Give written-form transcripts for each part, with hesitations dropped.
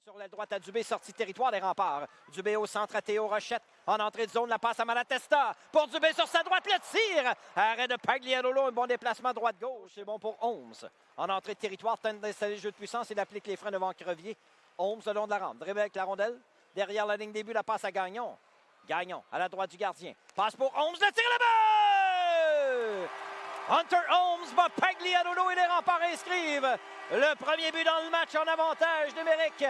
Sur la droite à Dubé, sortie de territoire des remparts. Dubé au centre à Théo Rochette. En entrée de zone, la passe à Malatesta. Pour Dubé sur sa droite, le tir. Arrêt de Pagliarolo, un bon déplacement droite-gauche. C'est bon pour Holmes. En entrée de territoire, tente d'installer le jeu de puissance. Il applique les freins devant Crevier. Holmes le long de la rampe. Dribble avec la rondelle. Derrière la ligne début, la passe à Gagnon. Gagnon à la droite du gardien. Passe pour Holmes, le tir là-bas! Hunter Holmes bat Pagliarolo et les remparts inscrivent le premier but dans le match en avantage numérique.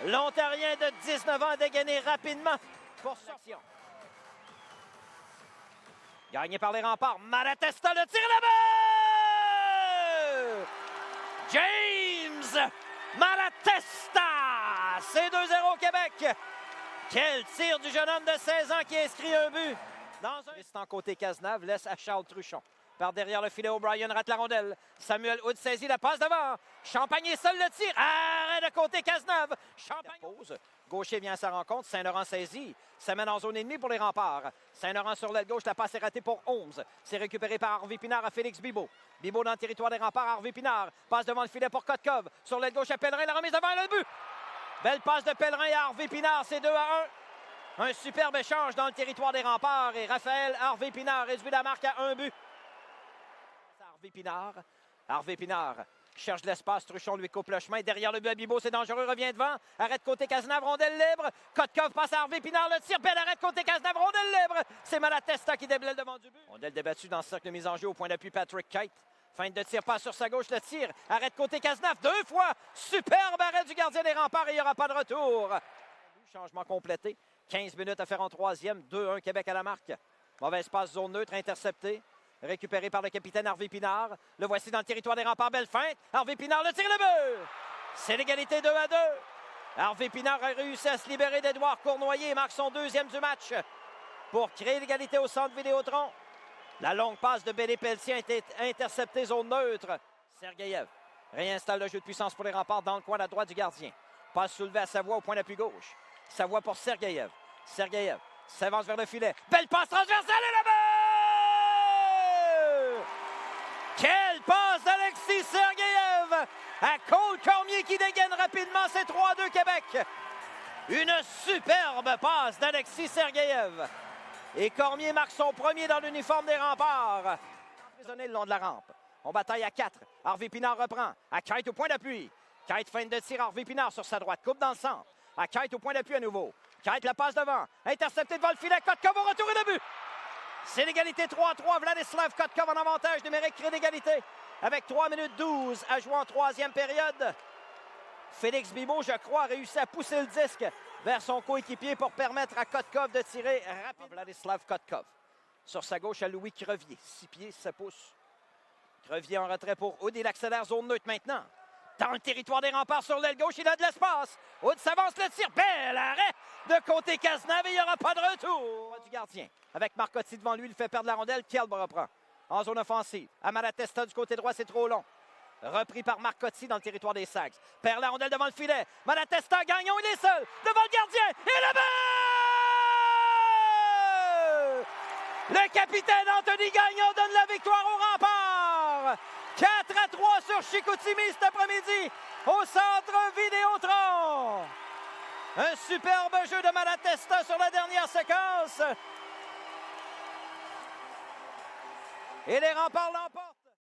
L'Ontarien de 19 ans a dégainé rapidement pour sortir. Gagné par les remparts. Malatesta, le tir là-bas! James Malatesta! C'est 2-0 Québec. Quel tir du jeune homme de 16 ans qui inscrit un but. Dans un instant côté Cazenave, laisse à Charles Truchon. Par derrière le filet, O'Brien rate la rondelle. Samuel Hood saisit la passe devant. Champagne est seul le tir. Arrêt de côté Cazenave. Champagne pose. Gaucher vient à sa rencontre. Saint-Laurent saisit. Ça mène en zone ennemie pour les remparts. Saint-Laurent sur l'aile gauche. La passe est ratée pour Holmes. C'est récupéré par Harvey Pinard à Félix Bibeau. Bibeau dans le territoire des remparts. Harvey Pinard passe devant le filet pour Kotkov. Sur l'aile gauche à Pellerin. La remise devant le but. Belle passe de Pellerin à Harvey Pinard. C'est 2-1. Un superbe échange dans le territoire des remparts. Et Raphaël Harvey Pinard réduit la marque à 1 but. Harvey Pinard cherche de l'espace. Truchon lui coupe le chemin. Derrière le but à Bibeau, c'est dangereux. Revient devant. Arrête côté Cazenave. Rondelle libre. Kotkov passe à Harvey Pinard. Le tir. Belle arrête côté Cazenave. Rondelle libre. C'est Malatesta qui déblaye devant du but. Rondelle débattue dans ce cercle de mise en jeu au point d'appui Patrick Kite. Feinte de tir. Passe sur sa gauche. Le tir. Arrête côté Cazenave. 2 fois. Superbe arrêt du gardien des remparts et il n'y aura pas de retour. Changement complété. 15 minutes à faire en troisième. 2-1 Québec à la marque. Mauvaise passe zone neutre. Intercepté. Récupéré par le capitaine Harvey Pinard. Le voici dans le territoire des remparts. Belle feinte. Harvey Pinard le tire le but. C'est l'égalité 2-2. Harvey Pinard a réussi à se libérer d'Édouard Cournoyer et marque son deuxième du match pour créer l'égalité au centre Vidéotron. La longue passe de Bélé Pelletier a été interceptée zone neutre. Sergeyev réinstalle le jeu de puissance pour les remparts dans le coin à droite du gardien. Passe soulevée à Savoie au point d'appui gauche. Savoie pour Sergeyev. Sergeyev s'avance vers le filet. Belle passe transversale et là-bas! Quelle passe d'Alexis Sergeyev à Cole Cormier qui dégaine rapidement. C'est 3-2 Québec. Une superbe passe d'Alexis Sergeyev. Et Cormier marque son premier dans l'uniforme des remparts. Emprisonné le long de la rampe. On bataille à 4. Harvey Pinard reprend. À Kite au point d'appui. Kite feinte de tir. Harvey Pinard sur sa droite. Coupe dans le centre. À Kite au point d'appui à nouveau. Kite la passe devant. Intercepté devant le filet. Kotkov au retour et le but. C'est l'égalité 3-3. Vladislav Kotkov en avantage numérique crée l'égalité avec 3 minutes 12 à jouer en troisième période. Félix Bibeau, je crois, a réussi à pousser le disque vers son coéquipier pour permettre à Kotkov de tirer rapidement. Vladislav Kotkov sur sa gauche à Louis Crevier. 6 pieds, 7 pouces. Crevier en retrait pour Hood. Il accélère zone neutre maintenant. Dans le territoire des remparts sur l'aile gauche, il a de l'espace. Hood s'avance, le tir. Bel arrêt de côté Cazenave et il n'y aura pas de retour du gardien. Avec Marcotti devant lui, il fait perdre la rondelle. Kelb reprend en zone offensive. À Malatesta du côté droit, c'est trop long. Repris par Marcotti dans le territoire des Sags. Perd la rondelle devant le filet. Malatesta, Gagnon, il est seul. Devant le gardien. Et le but! Le capitaine Anthony Gagnon donne la victoire aux remparts. 4-3 sur Chicoutimi cet après-midi au centre Vidéotron. Un superbe jeu de Malatesta sur la dernière séquence. Et les remparts l'emportent.